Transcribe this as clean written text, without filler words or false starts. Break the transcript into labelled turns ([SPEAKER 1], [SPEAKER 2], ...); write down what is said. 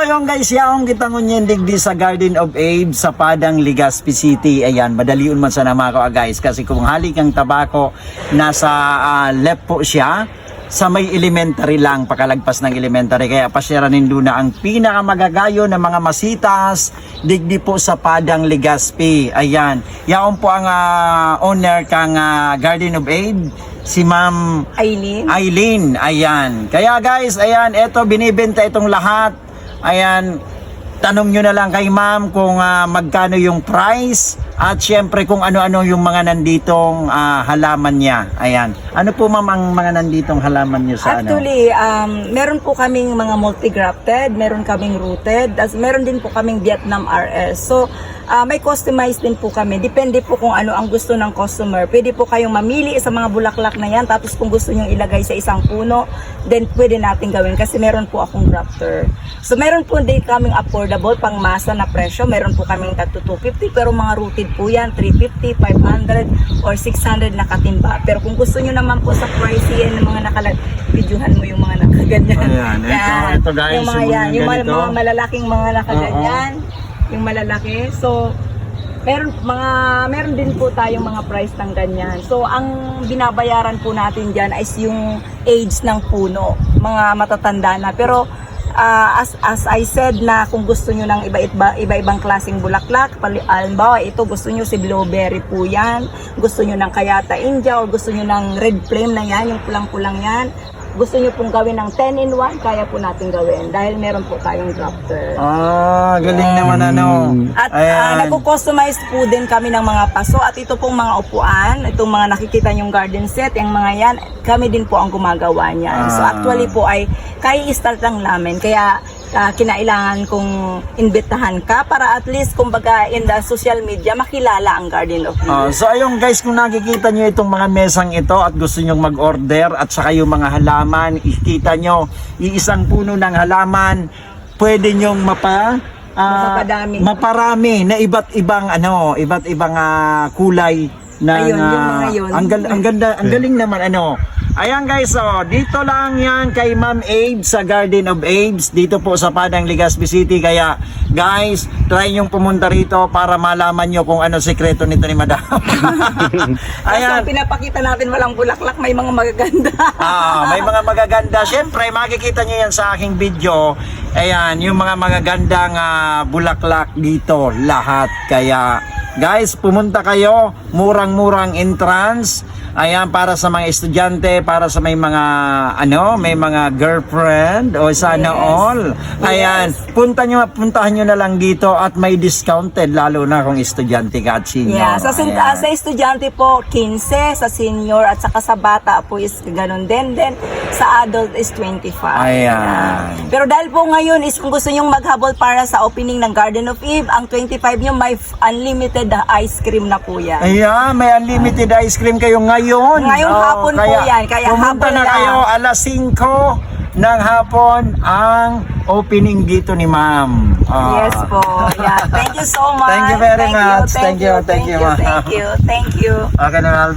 [SPEAKER 1] yung guys, yaong kita ngunyan digdi sa Garden of Abe sa Padang, Legazpi City. Ayan, madaliun man sa nama ko guys. Kasi kung halik ang tabako, nasa left po siya. Sa may elementary lang, pakalagpas ng elementary. Kaya pasyaranin doon na ang pinakamagagayo ng mga masitas, digdi po sa Padang, Legazpi. Ayan, yaong po ang owner kang Garden of Abe, si Ma'am Aileen. Ayan. Kaya guys, ayan, eto binibenta itong lahat. Ayan, tanong nyo na lang kay ma'am kung magkano yung price at syempre kung ano-ano yung mga nanditong halaman niya. Ayan. Ano po ma'am ang mga nanditong halaman niyo sa
[SPEAKER 2] Actually, meron po kaming mga multi-grafted, meron kaming rooted, meron din po kaming Vietnam RS. So, may customized din po kami. Depende po kung ano ang gusto ng customer. Pwede po kayong mamili sa mga bulaklak na yan. Tapos kung gusto nyo ilagay sa isang puno, then pwede natin gawin kasi meron po akong grafter. So meron po din kaming affordable pang masa na presyo. Meron po kaming tagto 250 pero mga rooted po yan 350, 500 or 600 na katimba. Pero kung gusto nyo naman po sa pricey yan ng mga videohan mo yung mga nakaganyan.
[SPEAKER 1] Ayan, ito guys,
[SPEAKER 2] yung mga yan, yung mga malalaking mga nakaganyan. Yung malalaki. So, meron din po tayong mga price ng ganyan. So, ang binabayaran po natin diyan is yung age ng puno, mga matatanda na. Pero as I said na kung gusto niyo ng iba-ibang klaseng bulaklak, halimbawa ito gusto niyo si blueberry po yan, gusto niyo ng kayata India or gusto niyo ng red flame na yan, yung pulang-pulang yan. Gusto nyo pong gawin ng 10-in-1, kaya po natin gawin dahil meron po tayong grafter.
[SPEAKER 1] Galing naman ano.
[SPEAKER 2] At nagko-customize po din kami ng mga paso at ito pong mga upuan, itong mga nakikita nyong garden set, yung mga yan, kami din po ang gumagawa niyan. So actually po ay kaya i-start lang namin, kaya kinailangan kong imbitahan ka para at least kumbaga in the social media makilala ang Garden of Eve.
[SPEAKER 1] So ayun guys, kung nakikita nyo itong mga mesang ito at gusto nyo mag-order at saka yung mga halaman, ikita nyo iisang puno ng halaman, pwede nyong maparami na iba't ibang kulay na ang galing naman Ayan guys, dito lang yan kay Ma'am Abe sa Garden of Abe's dito po sa Padang, Legazpi City. Kaya guys, try nyong pumunta rito para malaman nyo kung ano sekreto nito ni Madam.
[SPEAKER 2] Ayan, pinapakita natin walang bulaklak, may mga magaganda.
[SPEAKER 1] May mga magaganda. Siyempre, makikita nyo yan sa aking video. Ayan, yung mga magagandang bulaklak dito lahat. Kaya guys, pumunta kayo, murang-murang entrance. Ayan, para sa mga estudyante, para sa may mga may mga girlfriend o sana all. Ayan, puntahan nyo na lang dito at may discounted lalo na kung estudyante ka at senior.
[SPEAKER 2] Sa estudyante po 15, sa senior at saka sa bata po is ganun din. Then sa adult is 25.
[SPEAKER 1] Ayan.
[SPEAKER 2] Pero dahil po ngayon is kung gusto nyong maghabol para sa opening ng Garden of Eve, ang 25 nyo may unlimited ice cream na po yan.
[SPEAKER 1] Ayan, may unlimited ice cream kayo ngayon.
[SPEAKER 2] Ngayong hapon po yan. Kaya
[SPEAKER 1] pumunta na kayo alas 5 ng hapon ang opening dito ni Ma'am.
[SPEAKER 2] Yes po. Yeah. Thank you so much.
[SPEAKER 1] Thank you very much. Thank you.
[SPEAKER 2] Thank you.
[SPEAKER 1] Okay na.